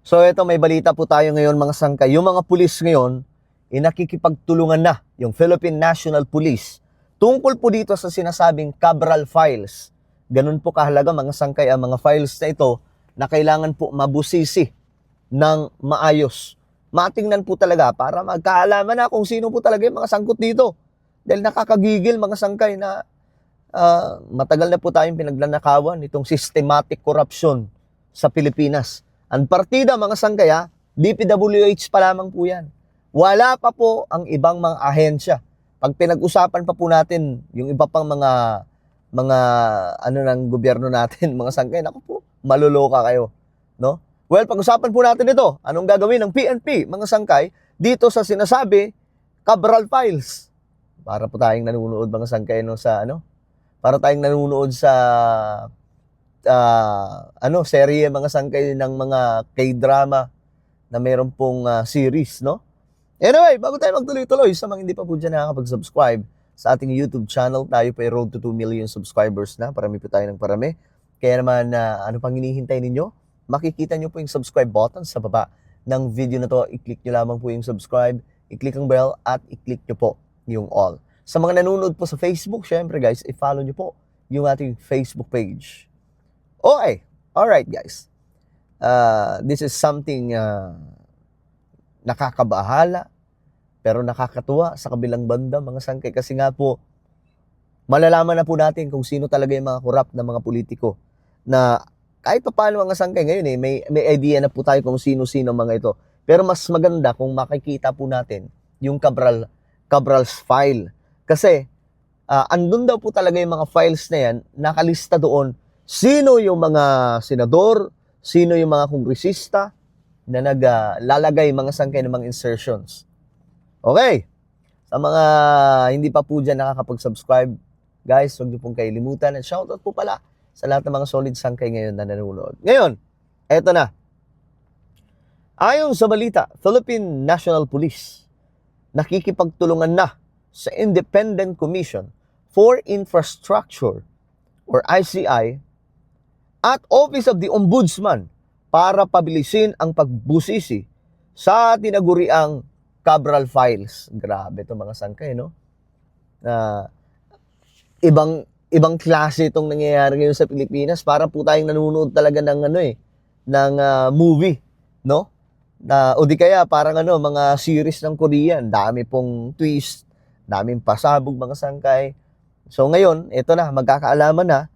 So ito, may balita po tayo ngayon mga sangkay. Yung mga pulis ngayon, nakikipagtulungan na yung Philippine National Police tungkol po dito sa sinasabing Cabral Files. Ganun po kahalaga mga sangkay ang mga files na ito na kailangan po mabusisi ng maayos. Matingnan po talaga para magkaalaman na kung sino po talaga yung mga sangkot dito. Dahil nakakagigil mga sangkay na matagal na po tayong pinaglanakawan itong systematic corruption sa Pilipinas. Ang partida mga sangkaya, DPWH pa lamang po yan. Wala pa po ang ibang mga ahensya. Pag pinag-usapan pa po natin yung iba pang mga ano ng gobyerno natin, mga sangkay, naku po, maluloka kayo, no? Well, pag-usapan po natin ito, anong gagawin ng PNP, mga sangkay, dito sa sinasabi, Cabral Files. Para po tayong nanonood mga sangkay no sa para tayong nanonood sa serye mga sangkay ng mga K-drama na meron pong series, no? Anyway, bago tayo magtuloy-tuloy, sa mga hindi pa po dyan nakakapag-subscribe sa ating YouTube channel, tayo pa ay road to 2 million subscribers na. Parami po tayo ng parami. Kaya naman, ano pang hinihintay ninyo? Makikita nyo po yung subscribe button sa baba ng video na to. I-click nyo lamang po yung subscribe, i-click ang bell, at i-click nyo po yung all. Sa mga nanonood po sa Facebook, syempre guys, i-follow nyo po yung ating Facebook page. Okay, alright guys. This is something nakakabahala, pero nakakatuwa sa kabilang banda mga sangkay. Kasi nga po, malalaman na po natin kung sino talaga yung mga corrupt na mga politiko. Na kahit pa paano mga sangkay ngayon may idea na po tayo kung sino-sino mga ito. Pero mas maganda kung makikita po natin yung Cabral's file. Kasi andun daw po talaga yung mga files na yan, nakalista doon sino yung mga senador, sino yung mga kongresista na naglalagay mga sangkay ng mga insertions. Okay, sa mga hindi pa po dyan nakakapag-subscribe, guys, huwag niyo pong kailimutan. At shoutout po pala sa lahat ng mga solid sangkay ngayon na nanonood. Ngayon, eto na. Ayon sa balita, Philippine National Police nakikipagtulungan na sa Independent Commission for Infrastructure or ICI at Office of the Ombudsman para pabilisin ang pagbusisi sa tinaguriang Cabral Files. Grabe itong mga sangkay, no? Ibang klase itong nangyayari ngayon sa Pilipinas. Para po tayong nanonood talaga ng movie, no? O di kaya parang mga series ng Korean. Dami pong twist, daming pasabog mga sangkay. So ngayon, ito na, magkakaalaman na.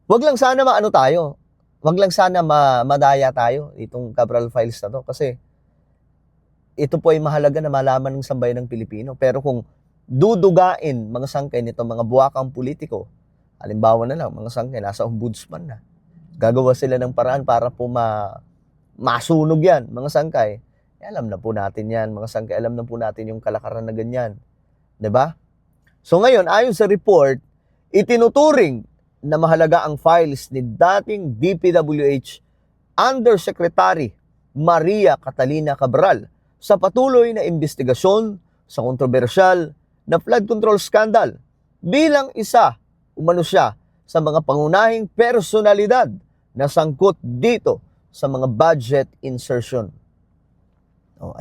Wag lang sana tayo. Wag lang sana madaya tayo itong Cabral Files na to. Kasi ito po ay mahalaga na malaman ng sambayan ng Pilipino. Pero kung dudugain mga sangkay nito, mga buwakang politiko, halimbawa na lang, mga sangkay, nasa ombudsman na. Gagawa sila ng paraan para po masunog yan, mga sangkay. Alam na po natin yan, mga sangkay. Alam na po natin yung kalakaran na ganyan. 'Di ba? So ngayon, ayon sa report, itinuturing na mahalaga ang files ni dating DPWH Undersecretary Maria Catalina Cabral sa patuloy na investigasyon sa kontrobersyal na flood control scandal bilang isa, umano siya, sa mga pangunahing personalidad na sangkot dito sa mga budget insertion.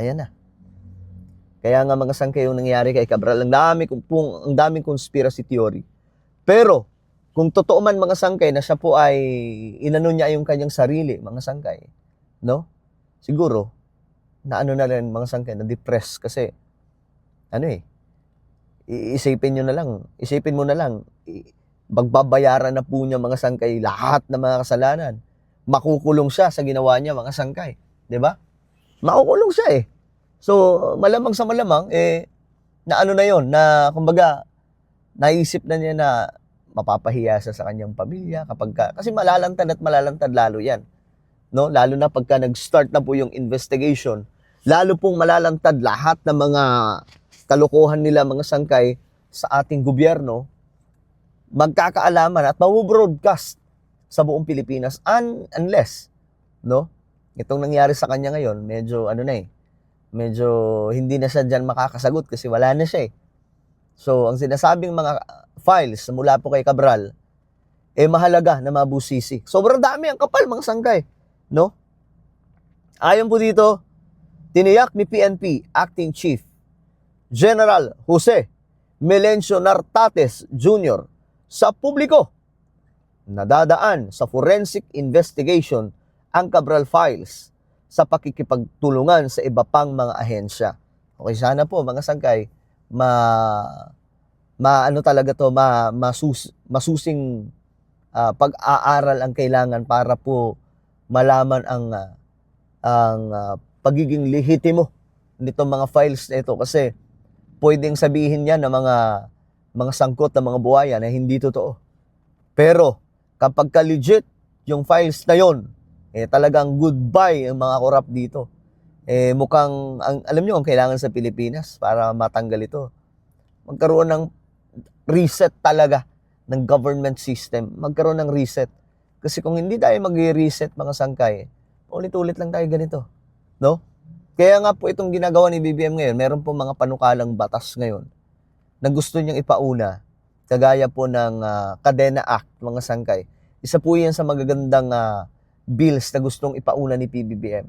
Ayan na. Kaya nga mga sangkay yung nangyari kay Cabral, ang daming conspiracy theory. Pero kung totoo man mga sangkay na siya po ay inano niya yung kanyang sarili, mga sangkay, no? Siguro na na rin mga sangkay, na depressed kasi isipin mo na lang, magbabayaran na po niya mga sangkay lahat ng mga kasalanan. Makukulong siya sa ginawa niya mga sangkay, 'di ba? Makukulong siya So, malamang sa malamang na yon, na kumbaga naisip na niya na mapapahiya siya sa kanyang pamilya kasi malalantad lalo 'yan. No? Lalo na pagka nag-start na po yung investigation, lalo pong malalantad lahat ng mga kalokohan nila mga sangkay sa ating gobyerno, magkakaalaman at mabubroadcast sa buong Pilipinas unless, no? Itong nangyari sa kanya ngayon, medyo medyo hindi na siya dyan makakasagot kasi wala na siya So, ang sinasabing mga files mula po kay Cabral, mahalaga na mabusisi. Sobrang dami, ang kapal mga sangkay, no? Ayon po dito, tiniyak ni PNP Acting Chief General Jose Melencio Nartates Jr. sa publiko na dadaan sa forensic investigation ang Cabral Files sa pakikipagtulungan sa iba pang mga ahensya. Okay, sana po mga sangkay, masusing pag-aaral ang kailangan para po malaman ang pagiging lehitimo nitong mga files na ito, kasi pwedeng sabihin yan ng mga sangkot na mga buhaya na hindi totoo. Pero kapag ka-legit yung files na yon, talagang goodbye ang mga korap dito. Mukhang, alam nyo, ang kailangan sa Pilipinas para matanggal ito, magkaroon ng reset talaga ng government system. Magkaroon ng reset. Kasi kung hindi tayo mag-reset mga sangkay, ulit-ulit lang tayo ganito. No? Kaya nga po itong ginagawa ni BBM ngayon, meron po mga panukalang batas ngayon na gusto niyang ipauna, kagaya po ng Kadena Act, mga sangkay. Isa po yan sa magagandang bills na gustong ipauna ni PBBM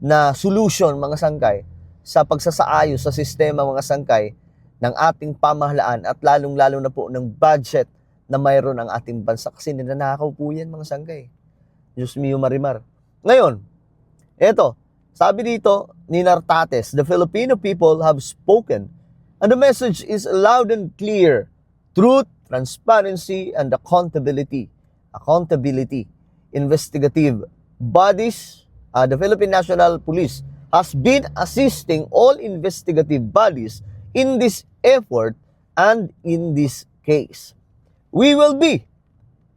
na solution, mga sangkay, sa pagsasaayos sa sistema, mga sangkay, ng ating pamahalaan at lalong-lalo na po ng budget na mayroon ang ating bansa, kasi ninanakaw po yan, mga sangkay. Diyos mio marimar. Ngayon, eto, sabi dito ni Nartates, the Filipino people have spoken and the message is loud and clear. Truth, transparency, and accountability. Investigative bodies, the Philippine National Police has been assisting all investigative bodies in this effort and in this case. We will be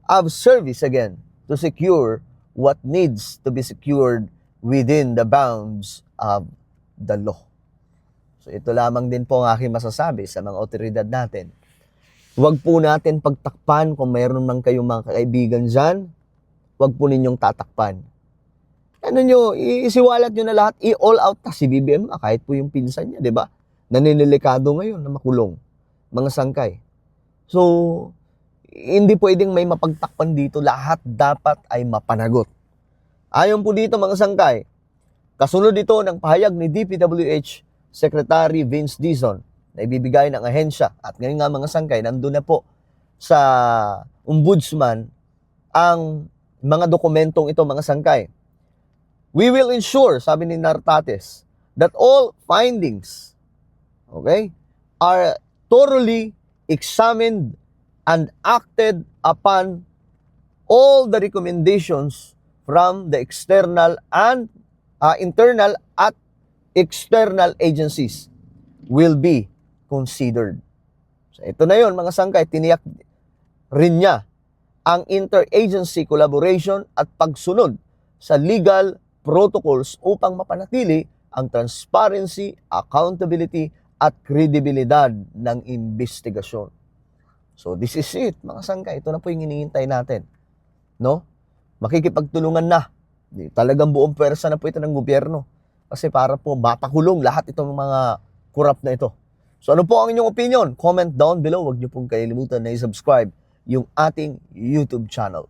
of service again to secure what needs to be secured within the bounds of the law. So ito lamang din po ang aking masasabi sa mga otoridad natin. Huwag po natin pagtakpan kung mayroon man kayong mga kaibigan dyan, huwag po ninyong tatakpan. Ano nyo, isiwalat nyo na lahat, i-all out na si BBM, kahit po yung pinsan niya, di ba? Naninilikado ngayon na makulong, mga sangkay. So, hindi pwedeng may mapagtakpan dito, lahat dapat ay mapanagot. Ayon po dito, mga sangkay, kasunod ito ng pahayag ni DPWH Secretary Vince Dizon na ibibigay ng ahensya, at ngayon nga mga sangkay, nandun na po sa ombudsman ang mga dokumentong ito, mga sangkay. We will ensure, sabi ni Nartates, that all findings, okay, are thoroughly examined and acted upon. All the recommendations from the external and internal at external agencies will be considered. So ito na yon, mga sangkay, tiniyak rin niya ang interagency collaboration at pagsunod sa legal protocols upang mapanatili ang transparency, accountability at kredibilidad ng investigasyon. So this is it, mga sangkay. Ito na po yung hinihintay natin. No? Makikipagtulungan na. Talagang buong pwersa na po ito ng gobyerno. Kasi para po mapakulong lahat itong mga kurap na ito. So ano po ang inyong opinion? Comment down below. Huwag niyo pong kalilimutan na i-subscribe yung ating YouTube channel.